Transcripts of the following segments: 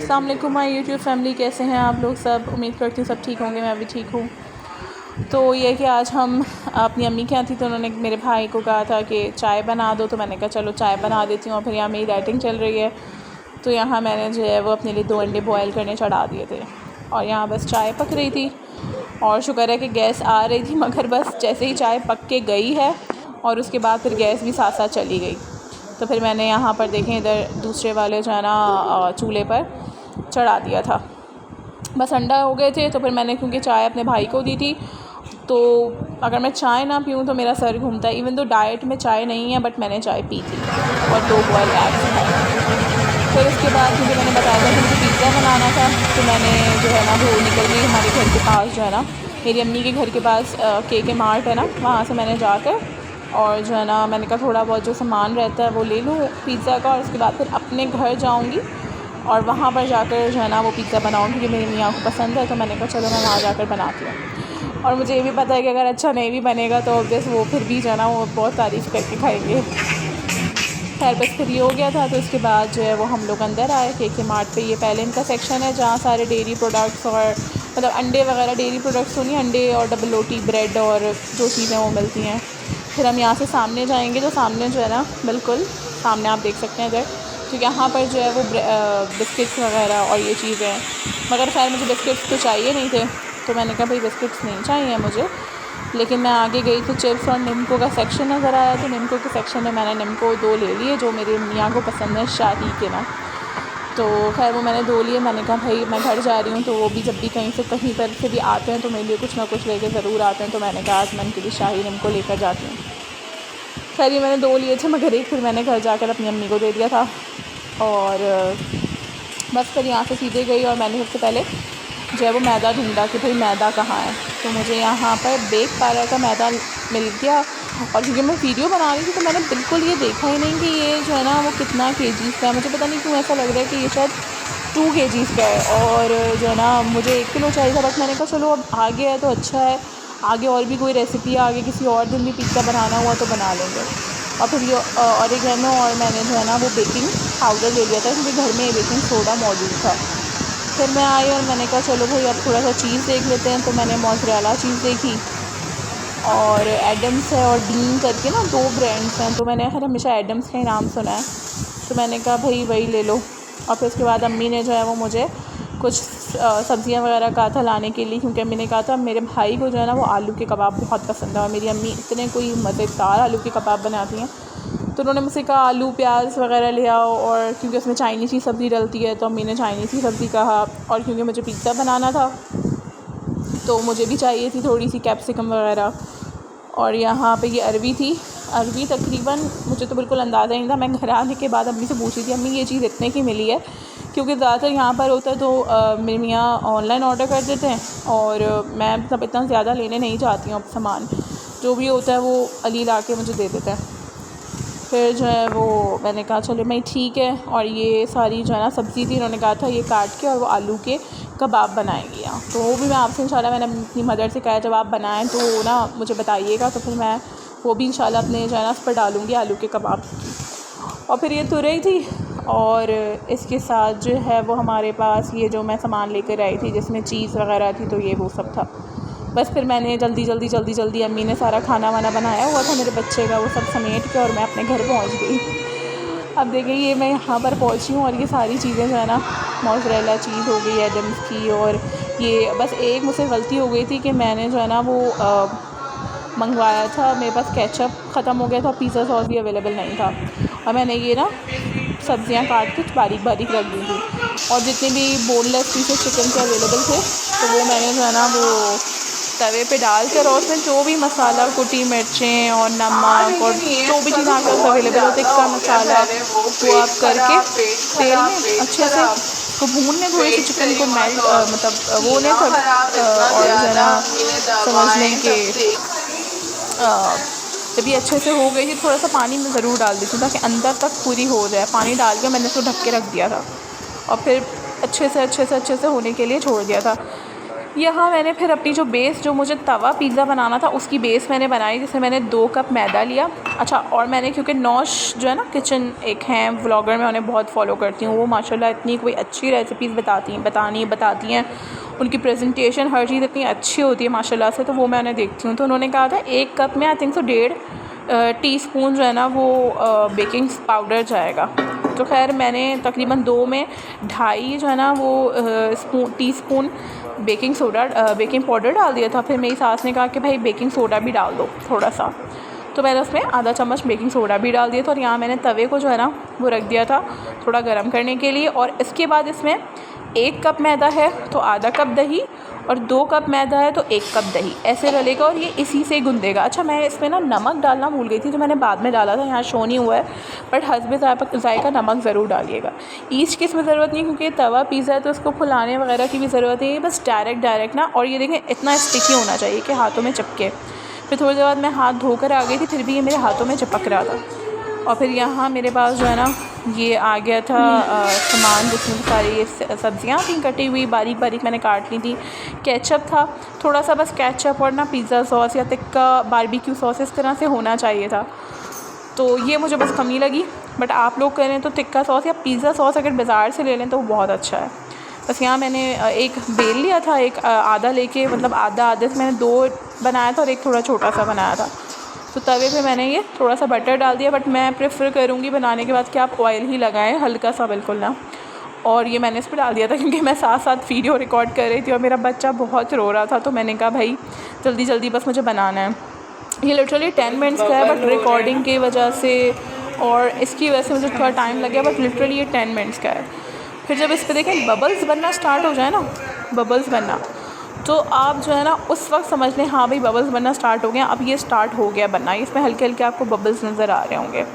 अस्सलाम वालेकुम my YouTube family, कैसे हैं आप लोग सब। उम्मीद करती हूँ सब ठीक होंगे, मैं भी ठीक हूँ। तो ये कि आज हम अपनी अम्मी के यहाँ थी, तो उन्होंने मेरे भाई को कहा था कि चाय बना दो, तो मैंने कहा चलो चाय बना देती हूँ। और फिर यहाँ मेरी डाइटिंग चल रही है, तो यहाँ मैंने जो है वो अपने लिए 2 अंडे बॉयल करने चढ़ा दिए थे और यहाँ बस चाय पक रही थी। और शुक्र है कि गैस आ रही थी, मगर बस जैसे ही चाय पक के गई है और उसके बाद फिर गैस भी साथ साथ चली गई। तो फिर मैंने यहाँ पर देखें इधर दूसरे वाले जो है ना चूल्हे पर चढ़ा दिया था। बस अंडा हो गए थे, तो फिर मैंने क्योंकि चाय अपने भाई को दी थी, तो अगर मैं चाय ना पीऊँ तो मेरा सर घूमता है। इवन तो डाइट में चाय नहीं है, बट मैंने चाय पी थी और 2 बॉयल एग्स खाए। फिर उसके बाद मुझे मैंने बताया था कि मुझे पिज़्ज़ा बनाना था, तो मैंने जो है ना वो निकल गई हमारे घर के पास, जो है ना मेरी अम्मी के घर के पास के मार्ट है ना, वहाँ से मैंने जाकर और जो है ना मैंने कहा थोड़ा बहुत जो सामान रहता है वो ले लूँ पिज़्ज़ा का, और उसके बाद फिर अपने घर जाऊँगी और वहाँ पर जाकर जो है ना वो पिज़्ज़ा बनाऊँगी, क्योंकि मेरी मियाँ को पसंद है। तो मैंने कहा चलो मैं वहाँ जाकर बनाती हूँ। और मुझे ये भी पता है कि अगर अच्छा नहीं भी बनेगा तो ऑब्वियस वो फिर भी जो है ना वो बहुत तारीफ़ करके खाएंगे। खैर बस फिर ये हो गया था। तो उसके बाद जो है वो हम लोग अंदर आए के मार्ट पे। ये पहले इनका सेक्शन है जहाँ सारे डेयरी प्रोडक्ट्स और मतलब अंडे वगैरह, डेयरी प्रोडक्ट्स तो नहीं, अंडे और डबल रोटी, ब्रेड और जो चीज़ें वो मिलती हैं। फिर हम यहाँ से सामने जाएंगे, तो सामने जो है ना बिल्कुल सामने आप देख सकते हैं इधर, तो यहाँ पर जो है वो बिस्किट्स वगैरह और ये चीज़ें हैं। मगर खैर मुझे बिस्किट्स तो चाहिए नहीं थे, तो मैंने कहा भाई बिस्किट्स नहीं चाहिए मुझे। लेकिन मैं आगे गई तो चिप्स और निम्को का सेक्शन नज़र आया, तो निम्को के सेक्शन में मैंने निम्को 2 ले लिए, जो मेरी मियाँ को पसंद है, शाही के ना। तो खैर वो मैंने 2 लिए। मैंने कहा भाई मैं घर जा रही हूँ, तो वो भी जब भी कहीं पर से भी आते हैं तो मेरे लिए कुछ ना कुछ लेके ज़रूर आते हैं। तो मैंने कहा आज मैं उनके लिए शाही निम्को लेकर जाती हूँ। खैर ये मैंने 2 लिए थे, मगर एक फिर मैंने घर जाकर अपनी अम्मी को दे दिया था। और बस फिर यहाँ से सीधे गई और मैंने सबसे पहले जो है वो मैदा ढूंढा कि भाई मैदा कहाँ है। तो मुझे यहाँ पर बेक पार्लर का मैदा मिल गया। और क्योंकि मैं वीडियो बना रही थी तो मैंने बिल्कुल ये देखा ही नहीं कि ये जो है ना वो कितना केजीज़ का है। मुझे पता नहीं क्यों ऐसा लग रहा है कि ये शायद 2 केजीज़ का है। और जो है ना मुझे 1 किलो चाहिए था, बट मैंने कहा चलो अब आगे है तो अच्छा है, आगे और भी कोई रेसिपी, आगे किसी और दिन भी पिज़्ज़ा बनाना हुआ तो बना लेंगे। और फिर ये ऑरिगेनो और मैंने जो है ना वो बेकिंग पाउडर ले लिया था, क्योंकि घर में बेकिंग सोडा मौजूद था। फिर मैं आई और मैंने कहा चलो भाई अब थोड़ा सा चीज़ देख लेते हैं। तो मैंने मोज़रेला चीज़ देखी, और एडम्स है और डीन करके ना 2 ब्रांड्स हैं। तो मैंने खैर हमेशा एडम्स का ही नाम सुना है, तो मैंने कहा भाई वही ले लो। और फिर उसके बाद अम्मी ने जो है वो मुझे कुछ सब्ज़ियाँ वगैरह कहा था लाने के लिए, क्योंकि अम्मी ने कहा था मेरे भाई को जो है ना वो आलू के कबाब बहुत पसंद है, और मेरी अम्मी इतने कोई मज़ेदार आलू के कबाब बनाती हैं। तो उन्होंने मुझसे कहा आलू प्याज वगैरह ले आओ, और क्योंकि उसमें चाइनीज़ की सब्ज़ी डलती है तो अम्मी ने चाइनीज़ की सब्ज़ी कहा। और क्योंकि मुझे पिज़्ज़ा बनाना था तो मुझे भी चाहिए थी थोड़ी सी कैप्सिकम वगैरह। और यहाँ पे ये अरवी थी। अरवी तकरीबन मुझे तो बिल्कुल अंदाज़ा नहीं था, मैं घर आने के बाद अम्मी से पूछी थी अम्मी ये चीज़ इतने की मिली है, क्योंकि ज़्यादातर यहाँ पर होता है तो मेरी मियाँ ऑनलाइन ऑर्डर कर देते हैं, और मैं मतलब इतना ज़्यादा लेने नहीं जाती हूँ। अब सामान जो भी होता है वो अली ला के मुझे दे देता है। फिर जो है वो मैंने कहा चलो मैं ठीक है। और ये सारी जो है ना सब्ज़ी थी, उन्होंने कहा था ये काट के और वो आलू के कबाब बनाएंगी यहाँ। तो वो भी मैं आपसे इंशाल्लाह, मैंने अपनी मदर से कहा जब आप बनाएं तो ना मुझे बताइएगा, तो फिर मैं वो भी इंशाल्लाह अपने जो है ना उस पर डालूँगी आलू के कबाब की। और फिर ये तुरई थी, और इसके साथ जो है वो हमारे पास ये जो मैं सामान लेकर आई थी जिसमें चीज़ वगैरह थी, तो ये वो सब था। बस फिर मैंने जल्दी अम्मी ने सारा खाना वाना बनाया हुआ था मेरे बच्चे का, वो सब समेट के और मैं अपने घर पहुंच गई। अब देखिए ये मैं यहाँ पर पहुंची हूँ, और ये सारी चीज़ें जो है ना मोज़रेला चीज़ हो गई एडम्स की, और ये बस एक मुझसे गलती हो गई थी कि मैंने जो है ना वो मंगवाया था, मेरे पास केचप ख़त्म हो गया था, पिज़्ज़ा सॉस भी अवेलेबल नहीं था। और मैंने ये ना सब्ज़ियाँ काट के बारीक बारीक रख दी थी, और जितने भी बोनलेस पीसेस चिकन के अवेलेबल थे तो वो मैंने जो है ना वो तवे पे डाल कर, और उसमें जो भी मसाला, कुटी मिर्चें और नमक और जो भी चीज़ आपके पास अवेलेबल हो, टिक्का मसाला, वो आप करके तेल में अच्छे से उसको भूनने, थोड़ी सी चिकन को मेल्ट मतलब वो नहीं तक, और जो है ना समझ लें कि जब ये अच्छे से हो गई थी, थोड़ा सा पानी में ज़रूर डाल दी थी ताकि अंदर तक पूरी हो जाए। पानी डाल के मैंने इसको ढक के रख दिया था, और फिर अच्छे से होने के लिए छोड़ दिया था। यहाँ मैंने फिर अपनी जो बेस, जो मुझे तवा पिज़्ज़ा बनाना था उसकी बेस मैंने बनाई, जिसमें मैंने 2 कप मैदा लिया। अच्छा, और मैंने क्योंकि नौश जो है ना किचन एक हैं व्लॉगर, मैं उन्हें बहुत फॉलो करती हूँ, वो माशाल्लाह इतनी कोई अच्छी रेसिपीज़ बताती हैं, उनकी प्रेजेंटेशन हर चीज़ इतनी अच्छी होती है माशाल्लाह से, तो वो मैं उन्हें देखती हूँ। तो उन्होंने कहा था 1 कप में आई थिंक सो 1.5 टीस्पून जो है ना वो बेकिंग पाउडर जाएगा। तो खैर मैंने तकरीबन 2 में 2.5 जो है ना वो टीस्पून बेकिंग पाउडर डाल दिया था। फिर मेरी सास ने कहा कि भाई बेकिंग सोडा भी डाल दो थोड़ा सा, तो मैंने उसमें आधा चम्मच बेकिंग सोडा भी डाल दिया था। और यहाँ मैंने तवे को जो है ना वो रख दिया था थोड़ा गर्म करने के लिए। और इसके बाद इसमें 1 कप मैदा है तो आधा कप दही, और 2 कप मैदा है तो 1 कप दही, ऐसे डलेगा और ये इसी से गूंदेगा। अच्छा, मैं इसमें ना नमक डालना भूल गई थी, जो मैंने बाद में डाला था, यहाँ शो नहीं हुआ है, बट हस्बे ज़ायक़ा नमक ज़रूर डालिएगा। ईच की इसमें ज़रूरत नहीं, क्योंकि तवा पिज़्ज़ा है तो उसको फुलाने वगैरह की भी ज़रूरत है, बस डायरेक्ट ना। और ये देखें इतना स्टिकी होना चाहिए कि हाथों में चिपके। फिर थोड़ी देर बाद मैं हाथ धोकर आ गई थी, फिर भी ये मेरे हाथों में चिपक रहा था। और फिर यहाँ मेरे पास जो है ना ये आ गया था सामान, जिसमें सारी ये सब्ज़ियाँ थी कटी हुई, बारीक बारीक मैंने काट ली थी। केचप था थोड़ा सा, बस केचप और ना पिज़्ज़ा सॉस या तिक्का बारबेक्यू सॉस इस तरह से होना चाहिए था, तो ये मुझे बस कमी लगी। बट आप लोग करें तो तिक्का सॉस या पिज़्ज़ा सॉस अगर बाज़ार से ले लें तो वो बहुत अच्छा है। बस यहाँ मैंने एक बेल लिया था, एक आधा लेके, मतलब आधे से मैंने 2 बनाया था और एक थोड़ा छोटा सा बनाया था। तो तवे पे मैंने ये थोड़ा सा बटर डाल दिया, बट मैं प्रेफर करूँगी बनाने के बाद कि आप ऑयल ही लगाएं, हल्का सा, बिल्कुल ना। और ये मैंने इस पर डाल दिया था क्योंकि मैं साथ साथ वीडियो रिकॉर्ड कर रही थी और मेरा बच्चा बहुत रो रहा था, तो मैंने कहा भाई जल्दी जल्दी बस मुझे बनाना है। ये लिटरली 10 मिनट्स का है, बट रिकॉर्डिंग की वजह से और इसकी वजह से मुझे थोड़ा टाइम लग गया, बट लिटरली ये 10 मिनट्स का है। फिर जब इस पर देखें बबल्स बनना स्टार्ट हो जाए ना, बबल्स बनना, तो आप जो है ना उस वक्त समझ लें हाँ भाई बबल्स बनना स्टार्ट हो गया, अब ये स्टार्ट हो गया बनना। इसमें हल्के हल्के आपको बबल्स नज़र आ रहे होंगे।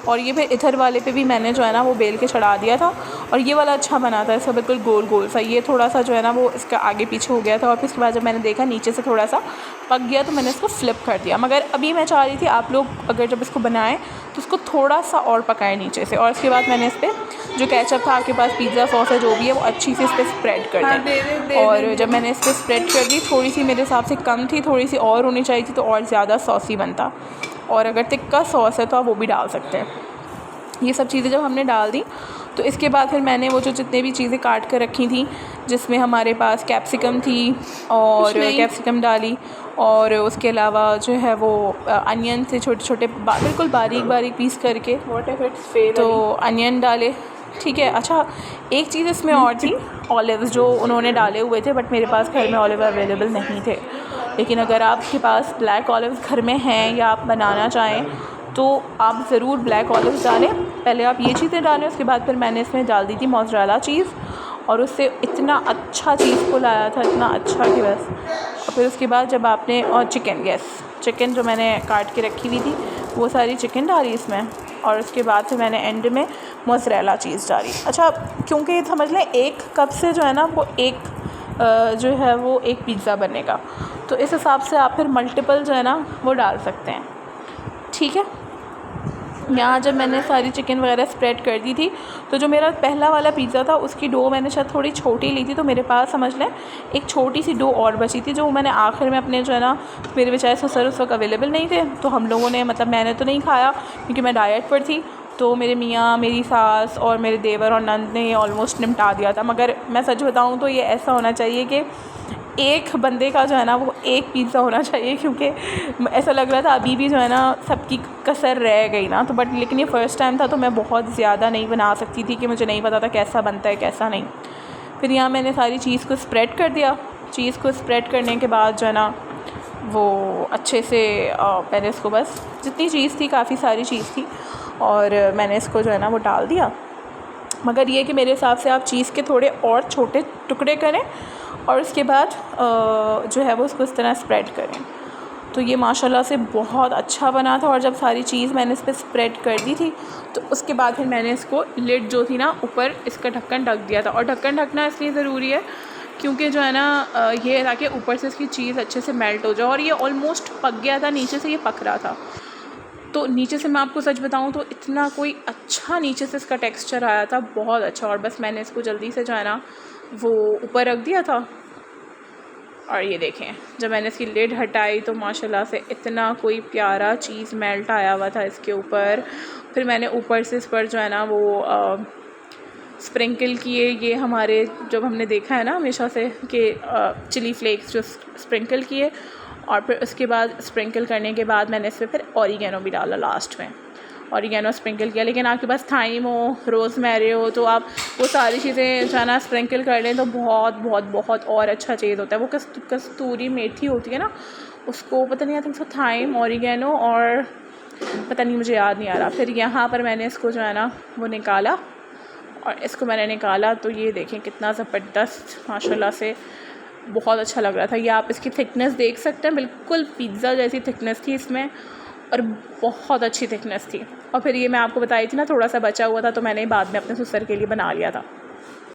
और ये फिर इधर वाले पे भी मैंने जो है ना वो बेल के चढ़ा दिया था, और ये वाला अच्छा बना था, इसका बिल्कुल गोल गोल सा। ये थोड़ा सा जो है ना वो इसका आगे पीछे हो गया था, और फिर उसके बाद जब मैंने देखा नीचे से थोड़ा सा पक गया तो मैंने इसको फ्लिप कर दिया। मगर अभी मैं चाह रही थी आप लोग अगर जब इसको बनाएं तो उसको थोड़ा सा और पकाएं नीचे से। और इसके बाद मैंने इस पर जो केचप था, आपके पास पिज़्ज़ा सॉस है जो भी है, वो अच्छी से इस पर स्प्रेड कर दें। और जब मैंने इस पर स्प्रेड कर दी, थोड़ी सी मेरे हिसाब से कम थी, थोड़ी सी और होनी चाहिए थी तो और ज़्यादा सॉसी बनता। और अगर तिक्का सॉस है तो आप वो भी डाल सकते हैं। ये सब चीज़ें जब हमने डाल दी तो इसके बाद फिर मैंने वो जो जितने भी चीज़ें काट कर रखी थी, जिसमें हमारे पास कैप्सिकम थी और कैप्सिकम डाली, और उसके अलावा जो है वो अनियन से छोटे छोटे बिल्कुल बारीक बारीक पीस करके, तो अनियन डाले, ठीक है। अच्छा, एक चीज़ इसमें और थी, ऑलिव्स जो उन्होंने डाले हुए थे, बट मेरे पास घर में ऑलिव अवेलेबल नहीं थे। लेकिन अगर आपके पास ब्लैक ऑलिव्स घर में हैं या आप बनाना चाहें तो आप ज़रूर ब्लैक ऑलिव्स डालें। पहले आप ये चीज़ें डालें, उसके बाद फिर मैंने इसमें डाल दी थी मोज़रेला चीज़, और उससे इतना अच्छा चीज़ को लाया था, इतना अच्छा कि बस। और फिर उसके बाद जब आपने, और चिकन जो मैंने काट के रखी हुई थी वो सारी चिकन डाली इसमें, और उसके बाद फिर मैंने एंड में मोज़रेला चीज़ डाली। अच्छा, क्योंकि समझ लें 1 कप से जो है ना वो जो है वो एक पिज़्ज़ा बनेगा, तो इस हिसाब से आप फिर मल्टीपल जो है ना वो डाल सकते हैं, ठीक है। यहाँ जब मैंने सारी चिकन वगैरह स्प्रेड कर दी थी, तो जो मेरा पहला वाला पिज़्ज़ा था उसकी डो मैंने शायद थोड़ी छोटी ली थी, तो मेरे पास समझ लें एक छोटी सी डो और बची थी, जो मैंने आखिर में अपने जो है ना, मेरे बेचारे ससुर उस वक्त अवेलेबल नहीं थे, तो हम लोगों ने, मतलब मैंने तो नहीं खाया क्योंकि मैं डाइट पर थी, तो मेरे मियाँ, मेरी सास और मेरे देवर और नंद ने ऑलमोस्ट निपटा दिया था। मगर मैं सच बताऊँ तो ये ऐसा होना चाहिए कि एक बंदे का जो है ना वो एक पिज़्ज़ा होना चाहिए, क्योंकि ऐसा लग रहा था अभी भी जो है ना सबकी कसर रह गई ना। तो बट लेकिन ये फ़र्स्ट टाइम था, तो मैं बहुत ज़्यादा नहीं बना सकती थी कि मुझे नहीं पता था कैसा बनता है कैसा नहीं। फिर यहाँ मैंने सारी चीज़ को स्प्रेड कर दिया। चीज़ को स्प्रेड करने के बाद जो है ना वो अच्छे से मैंने इसको, बस जितनी चीज़ थी, काफ़ी सारी चीज़ थी, और मैंने इसको जो है ना वो डाल दिया। मगर ये कि मेरे हिसाब से आप चीज़ के थोड़े और छोटे टुकड़े करें और उसके बाद जो है वो उसको इस तरह स्प्रेड करें। तो ये माशाल्लाह से बहुत अच्छा बना था। और जब सारी चीज़ मैंने इस पर स्प्रेड कर दी थी, तो उसके बाद फिर मैंने इसको लिड जो थी ना ऊपर, इसका ढक्कन ढक दिया था। और ढक्कन ढकना इसलिए ज़रूरी है क्योंकि जो है ना ये ताकि ऊपर से इसकी चीज़ अच्छे से मेल्ट हो जाए। और ये ऑलमोस्ट पक गया था, नीचे से ये पक रहा था। तो नीचे से मैं आपको सच बताऊं तो इतना कोई अच्छा नीचे से इसका टेक्सचर आया था, बहुत अच्छा। और बस मैंने इसको जल्दी से जो है ना वो ऊपर रख दिया था, और ये देखें जब मैंने इसकी लिड हटाई तो माशाल्लाह से इतना कोई प्यारा चीज़ मेल्ट आया हुआ था इसके ऊपर। फिर मैंने ऊपर से इस पर जो है ना वो स्प्रिंकल किए, ये हमारे जब हमने देखा है ना हमेशा से कि चिली फ्लेक्स जो स्प्रिंकल किए, और फिर उसके बाद स्प्रिंकल करने के बाद मैंने इस पर फिर ऑरिगेनो भी डाला लास्ट में, ऑरिगेनो स्प्रिंकल किया। लेकिन आपके पास थाइम हो, रोज़मेरी हो, तो आप वो सारी चीज़ें जो है ना स्प्रिंकल कर लें तो बहुत बहुत बहुत और अच्छा चीज़ होता है। वो कस्तूरी मेथी होती है ना, उसको पता नहीं, I think so thyme, oregano और पता नहीं, मुझे याद नहीं आ रहा। फिर यहाँ पर मैंने इसको जो है ना वो निकाला, और इसको मैंने निकाला तो ये देखें कितना ज़बरदस्त माशाल्लाह से बहुत अच्छा लग रहा था। ये आप इसकी थिकनेस देख सकते हैं, बिल्कुल पिज़्ज़ा जैसी थिकनेस थी इसमें, और बहुत अच्छी थिकनेस थी। और फिर ये मैं आपको बताई थी ना थोड़ा सा बचा हुआ था, तो मैंने बाद में अपने ससुर के लिए बना लिया था।